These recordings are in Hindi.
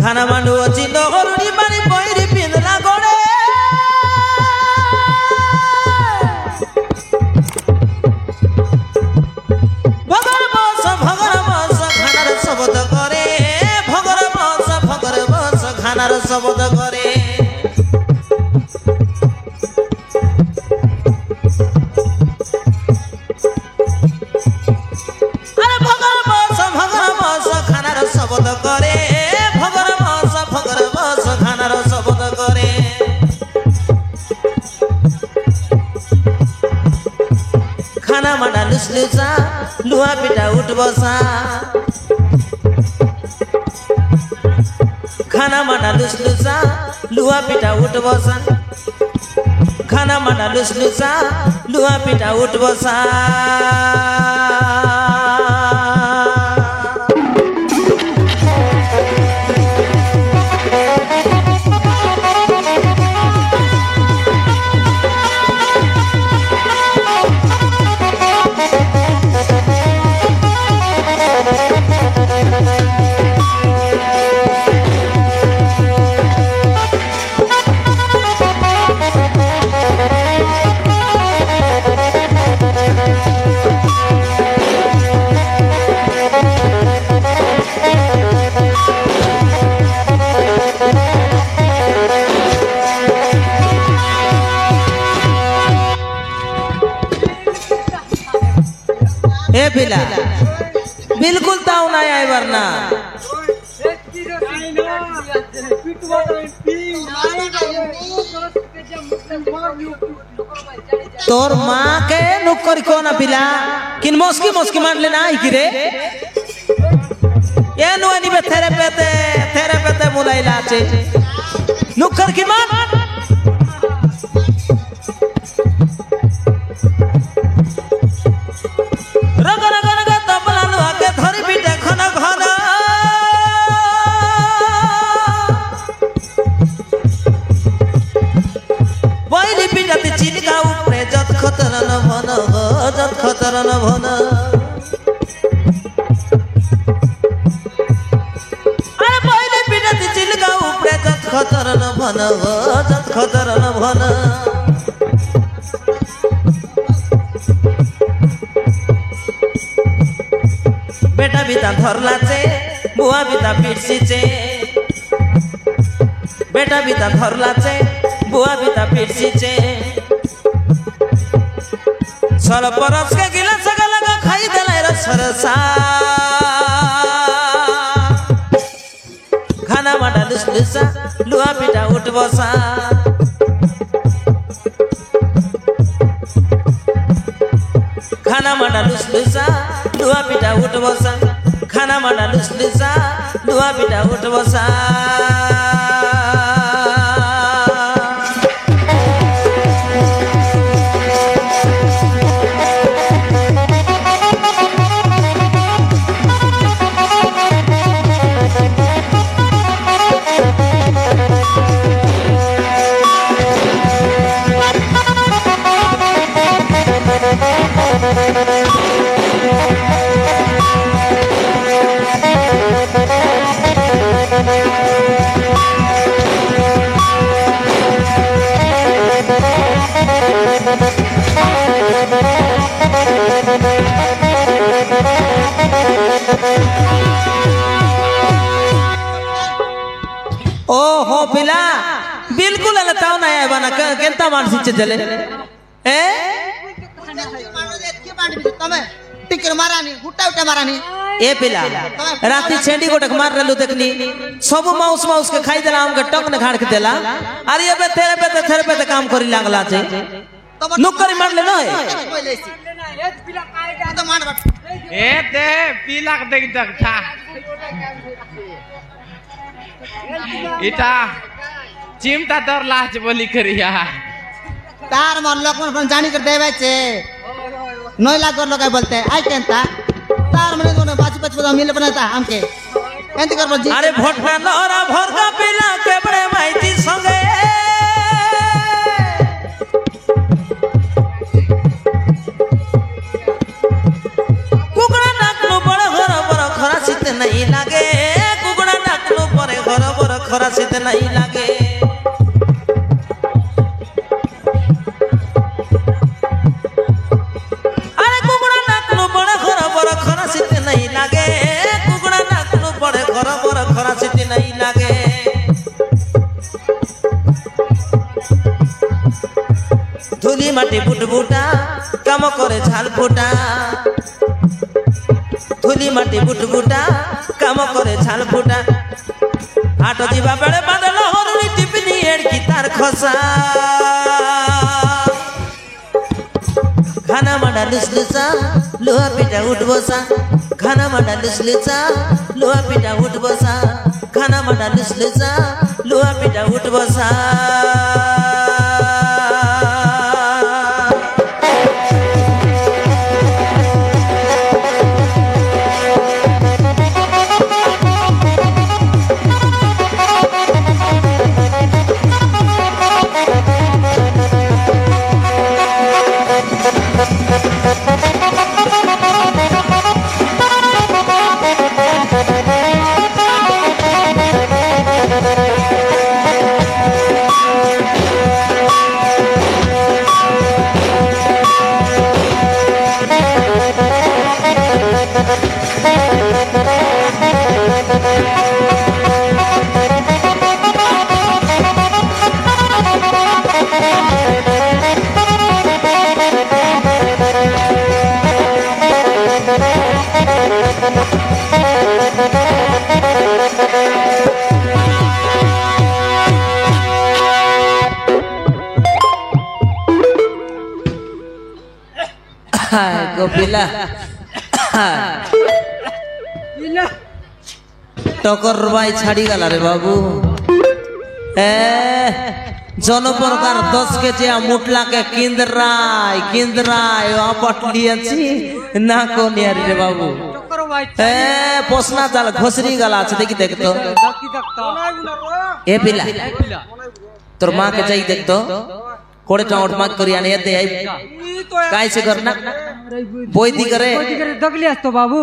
खाना मांडू अच्छी दोहरुनी पानी कोई पिंदला गोड़े भगर बस खानार शब्द करे भगर बस खानार शब्द करे अरे भगर बस खानार शब्द करे भगर बस खानार शब्द करे खाना मांडा लुसलुसा लुहा पिटा उठ बसा खाना मांडा लुसलुसा लुहा पिटा उठ बसा खाना मांडा लुसलुसा लुहा पिटा उठ बसा ए पिला बिल्कुल ताऊ ना आए वरना तोर माँ के नुक्कर को ना पिला किन मस्की मान लेना आई कि रे ये नुआनी बे थेरे पेते मुलाई लाचे नुक्कर की मान खतरन भन अरे पहले पिटत चिलका उपरे जत खतरन भन बेटा बिता धरला चे बुआ बिता पिटसी चे बेटा बिता धरला चे बुआ बिता पिटसी चे सर परस के गिलास लगा खाई देला रे सरसा खाना मांडा लुसलुसा लुहा पिटा उठ बसा खाना मांडा लुसलुसा लुहा पिटा उठ बसा खाना मांडा लुसलुसा लुहा पिटा उठ बसा ओ हो पिला बिल्कुल अलताव ना आए बना केंता मानसी चले ए तमे टिकर मारानी हुट्टा हुट्टा मारानी ए पिला राती छेंडी गोटक मार रहलु देखनी सब माउस के खाई देला हमके टक ने खाड़ के देला अरे बे तेरे पे काम करी लागला छे नुक्करी मार ले न ए दे पीला देख तक था इटा चिमटा दर लाच बोली करिया तार मन लोकन पण जानी कर देवे छे नय लाख कर लोग बोलते आई केनता तार मने दोने बाची बदा मिल बनाता हमके एंत कर बजी अरे भोटना नहरा भर का पीला के बड़े माइती संगे कुकड़ा नाक नो बड़ खरा सीते नहीं लागे खरा सीते नहीं लागे अरे कुकुड़ा नाकनु बड़े खरा सीते नहीं लागे कुकुड़ा नाकनु बड़े खरा सीते नहीं लागे धूली माटी बुटबुटा काम करे झाल फुटा धूली माटी बुटबुटा काम करे झाल फुटा हाट जीवा बेले बादल हरुनी टिपनी एड़की तार खसा खाना माडा लुसलुसा लोहा पिटा उठ बसा खाना माडा लुसलुसा लोहा पिटा उठ बसा खाना माडा लुसलुसा लोहा पिटा उठ बसा गोपिला टकर बाई छाड़ी गला रे बाबू जनप्रकार 10 के जे मुटला के किंदराय पटली अछि ना कोन यार रे बाबू पोसना चाल घोसरी गला छ देखि देख तो ए पिला तोर मां के जाई देख तो कोड़े टाउट माग करी आने दे आई काय से करना बोईती करे दगली असतो बाबू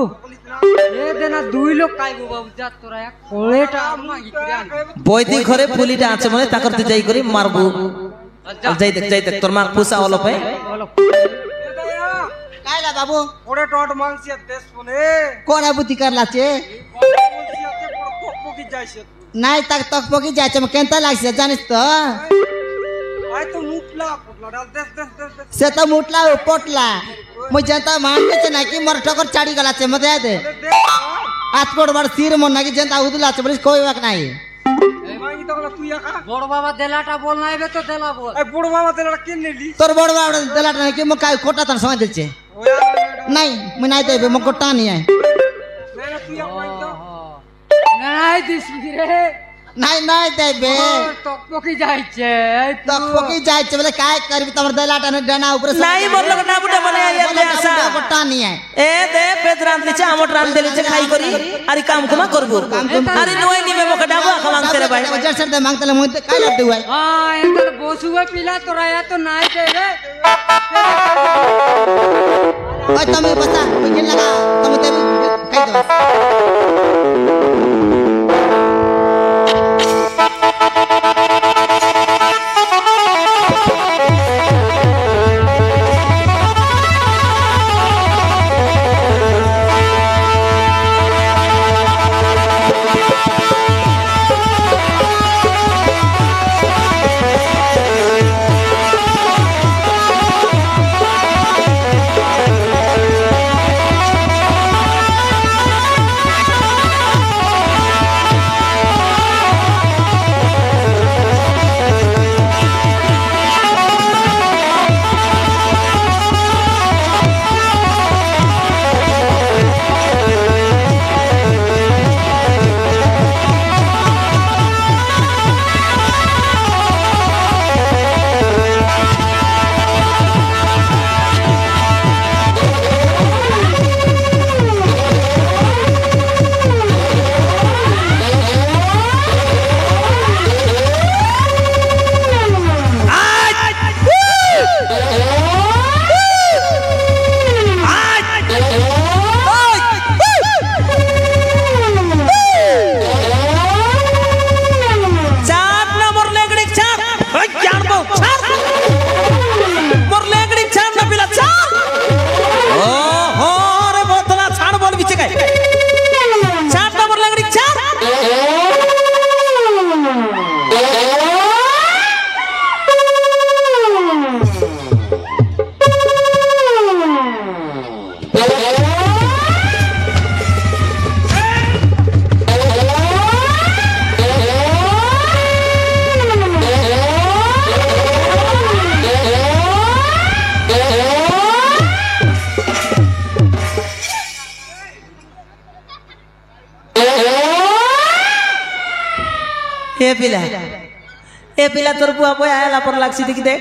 ए देना दुई लोग काय गो बाबू जा तोरा या कोळेटा मागी किरान बोईती खरे फुलीटा আছে মানে তাকরতে যাই করি মারবো যাই দেখ তোর মা পুষা হলো ভাই कायला बाबू कोड़े टोट मांगसी देश कोने कोणा बुती करला छे की जायसे नाही तक पोकी जायचे मग केंता लागसे जानिस तो आय तो मुटला डाल देश से तो मुटला पोटला मग जनता मानते छे ना कि मोर ठोकर चाड़ी गला छे मते दे आतकोड बार सिर मन ना कि जनता उदला छे बलिस कोई वाक नाही मांगी तो तू या का बड़ बाबा देलाटा बोलना है तो देला बोल ए बुड़ मामा तेरा किन ली तोर बड़ बाबा देलाट नाही कि मग काय खोटा तन समझ छे नाही मैं नाही देबे मग कोटा नहीं है मैंने तू या मांगी तो নাই দিস রে नाही देबे তকপকি যাইছে तो पोकी जायचे बोले काय करबी तमर देलाट ने डना ऊपर नाही बोललो ना बुडा बने ये आसा कोटा नहीं है ए दे पेदरान लिचे आमट रान देले छे खाई करी अरे काम कुमा करबो अरे नोई निबे मक डाबो खमांग तेरे भाई जर सर दे मांगतले मुते काय लड्डू है हां एंदर बसुवे पिला तोरा या तो নাই दे रे ओए तमे बता किन लगा तमे ते कह दो এ পিলা তোর বুয়া বই আয়লা পর লাগছি দেখি দেখ